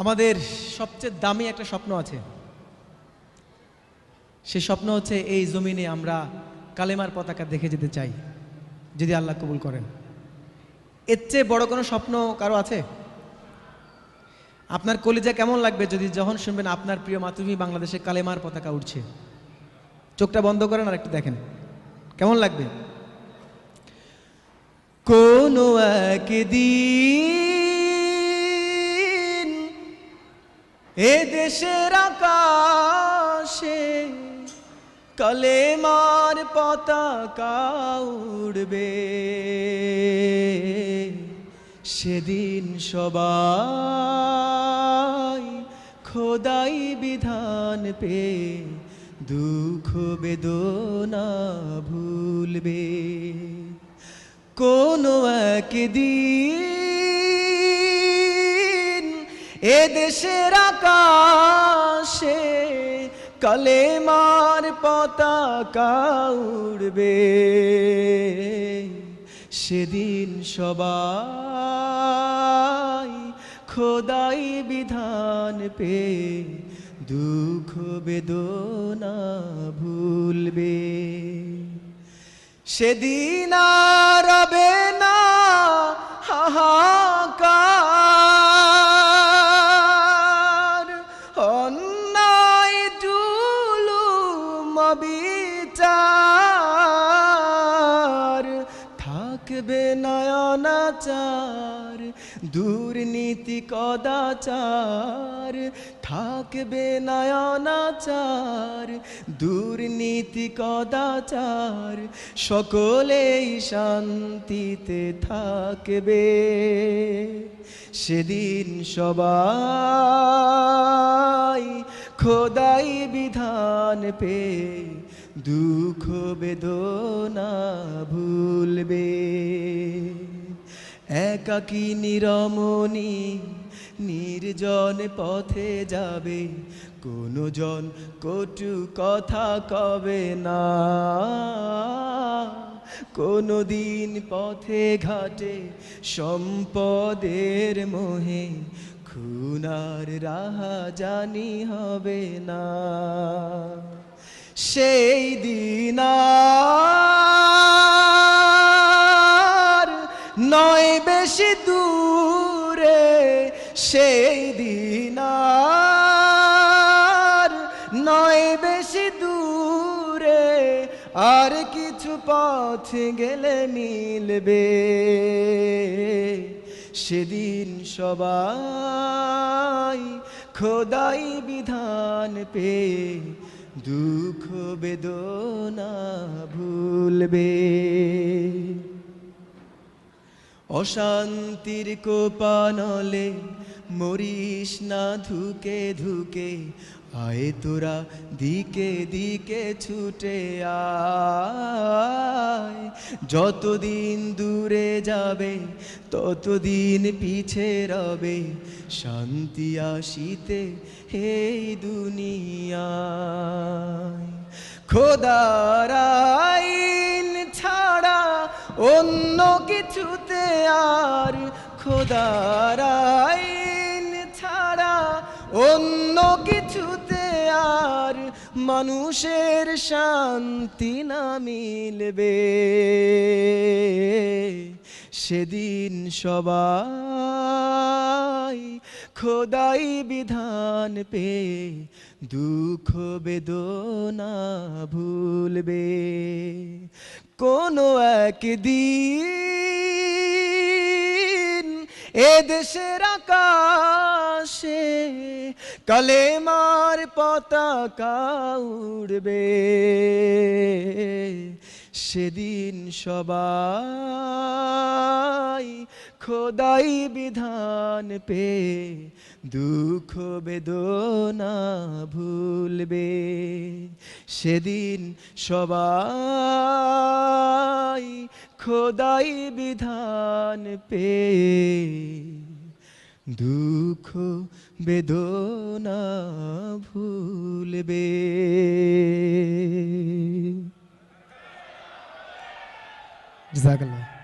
আমাদের সবচেয়ে দামি একটা স্বপ্ন আছে। সেই স্বপ্ন হচ্ছে এই জমিনে আমরা কালেমার পতাকা দেখে যেতে চাই, যদি আল্লাহ কবুল করেন। এর চেয়ে বড় কোনো স্বপ্ন কারো আছে? আপনার কলিজা কেমন লাগবে যদি যখন শুনবেন আপনার প্রিয় মাতৃভূমি বাংলাদেশে কালেমার পতাকা উঠছে? চোখটা বন্ধ করেন আর একটু দেখেন কেমন লাগবে। কোনো একদিন এ দেশের আকাশে কালেমার পতাকা উড়বে, সেদিন সবাই খোদাই বিধান পে দুঃখ বেদনা ভুলবে। কোনো একদিন এ দেশের আকাশে কালেমার পতাকা উড়বে, সেদিন সবাই খোদাই বিধান পে দুঃখ বেদনা ভুলবে। সেদিন আর রবে না হাহাকার, অন্যায় জুলুম বিচার, থাকবে না অনাচার দুর্নীতি কদাচার, থাকবে না অনাচার দুর্নীতি কদাচার, সকলেই শান্তিতে থাকবে। সেদিন সবাই খোদাই বিধান পে দুঃখ বেদনা ভুলবে। একাকী নিরমণি নির্জন পথে যাবে, কোনো জন কটু কথা কবে না, কোনো দিন পথে ঘাটে সম্পদের মোহে খুনার রাহাজানি হবে না। সেই দিন নয় বেশি দূরে, সেই দিন নয় বেশি দূরে, আর কিছু পথ গেলে মিলবে। সেদিন সবাই খোদাই বিধান পে দুঃখ বেদনা ভুলবে। অশান্তির কোপানলে মরিস না ধুকে ধুকে, আয় তোরা দিকে দিকে ছুটে আয়। যতদিন দূরে যাবে ততদিন পিছে রবে শান্তি আসিতে এই দুনিয়ায়। খোদার আইন ছাড়া অন্য কিছুতে আর, খোদার আইন ছাড়া অন্য কিছুতে আর মানুষের শান্তি না মিলবে। সেদিন সবাই খোদাই বিধান পে দুঃখ বেদনা ভুলবে। কোনো একদিন এ দেশের আকাশে কালেমার পতাকা উড়বে, সেদিন সবাই খোদাই বিধান পে দুঃখ বেদনা ভুলবে। সেদিন সবাই খোদাই বিধান পে দুঃখ বেদনা ভুলবে। জাযাকাল্লাহ।